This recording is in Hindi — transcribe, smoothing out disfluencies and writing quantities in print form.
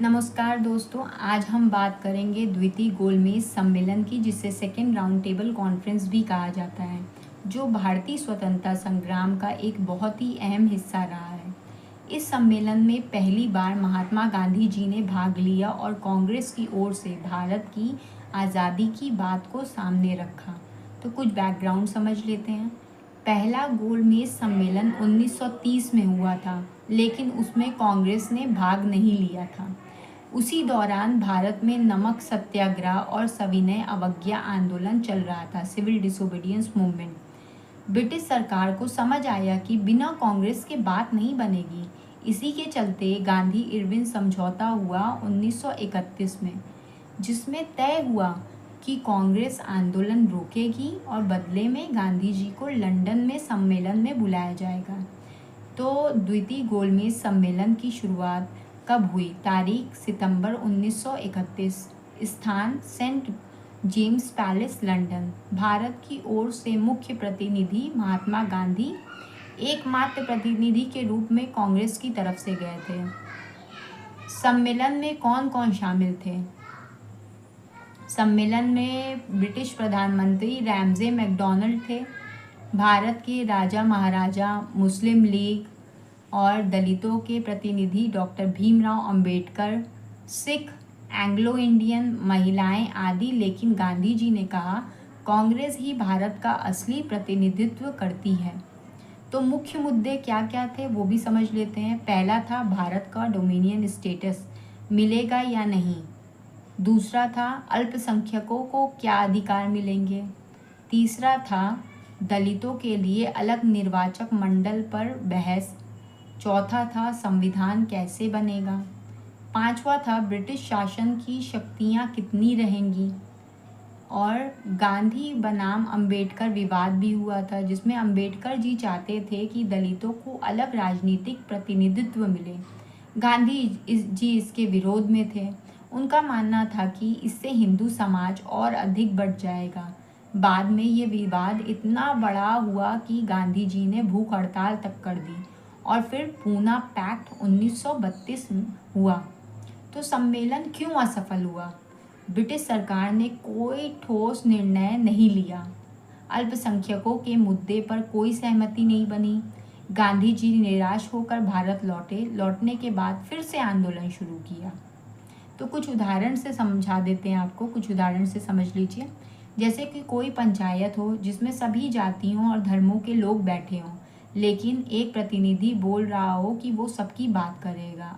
नमस्कार दोस्तों, आज हम बात करेंगे द्वितीय गोलमेज सम्मेलन की, जिसे सेकेंड राउंड टेबल कॉन्फ्रेंस भी कहा जाता है, जो भारतीय स्वतंत्रता संग्राम का एक बहुत ही अहम हिस्सा रहा है। इस सम्मेलन में पहली बार महात्मा गांधी जी ने भाग लिया और कांग्रेस की ओर से भारत की आज़ादी की बात को सामने रखा। तो कुछ बैकग्राउंड समझ लेते हैं। पहला गोलमेज सम्मेलन 1930 में हुआ था, लेकिन उसमें कांग्रेस ने भाग नहीं लिया था। उसी दौरान भारत में नमक सत्याग्रह और सविनय अवज्ञा आंदोलन चल रहा था, सिविल डिसोबीडियंस मूवमेंट। ब्रिटिश सरकार को समझ आया कि बिना कांग्रेस के बात नहीं बनेगी। इसी के चलते गांधी इरविन समझौता हुआ 1931 में, जिसमें तय हुआ कि कांग्रेस आंदोलन रोकेगी और बदले में गांधी जी को लंदन में सम्मेलन में बुलाया जाएगा। तो द्वितीय गोलमेज सम्मेलन की शुरुआत कब हुई? तारीख सितंबर 1931, स्थान Saint James Palace London. Bharat की ओर से मुख्य प्रतिनिधि महात्मा गांधी एकमात्र प्रतिनिधि के रूप में कांग्रेस की तरफ से गए थे। सम्मेलन में कौन कौन शामिल थे? सम्मेलन में ब्रिटिश प्रधानमंत्री रैमजे मैकडॉनल्ड थे, भारत के राजा महाराजा, मुस्लिम लीग और दलितों के प्रतिनिधि doctor Bhimrao Ambedkar, Sikh, Anglo Indian, महिलाएं आदि। लेकिन गांधी जी ने कहा, कांग्रेस ही भारत का असली प्रतिनिधित्व करती है। तो मुख्य मुद्दे क्या क्या थे वो भी समझ लेते हैं। पहला था भारत का डोमिनियन स्टेटस मिलेगा या नहीं। दूसरा था अल्पसंख्यकों को क्या अधिकार मिलेंगे। तीसरा था दलितों के लिए अलग निर्वाचक मंडल पर बहस। चौथा था संविधान कैसे बनेगा। पांचवा था ब्रिटिश शासन की शक्तियां कितनी रहेंगी। और गांधी बनाम अंबेडकर विवाद भी हुआ था, जिसमें अंबेडकर जी चाहते थे कि दलितों को अलग राजनीतिक प्रतिनिधित्व मिले। गांधी जी इसके विरोध में थे। उनका मानना था कि इससे हिंदू समाज और अधिक बढ़ जाएगा। बाद में ये विवाद इतना बड़ा हुआ कि गांधी जी ने भूख हड़ताल तक कर दी और फिर पूना पैक्ट 1932 हुआ। तो सम्मेलन क्यों असफल हुआ? ब्रिटिश सरकार ने कोई ठोस निर्णय नहीं लिया। अल्पसंख्यकों के मुद्दे पर कोई सहमति नहीं बनी। गांधी जी निराश होकर भारत लौटे। लौटने के बाद फिर से आंदोलन शुरू किया। तो कुछ उदाहरण से समझा देते हैं आपको, कुछ उदाहरण से समझ लीजिए। जैसे कि कोई पंचायत हो जिसमें सभी जातियों और धर्मों के लोग बैठे हों, लेकिन एक प्रतिनिधि बोल रहा हो कि वो सबकी बात करेगा।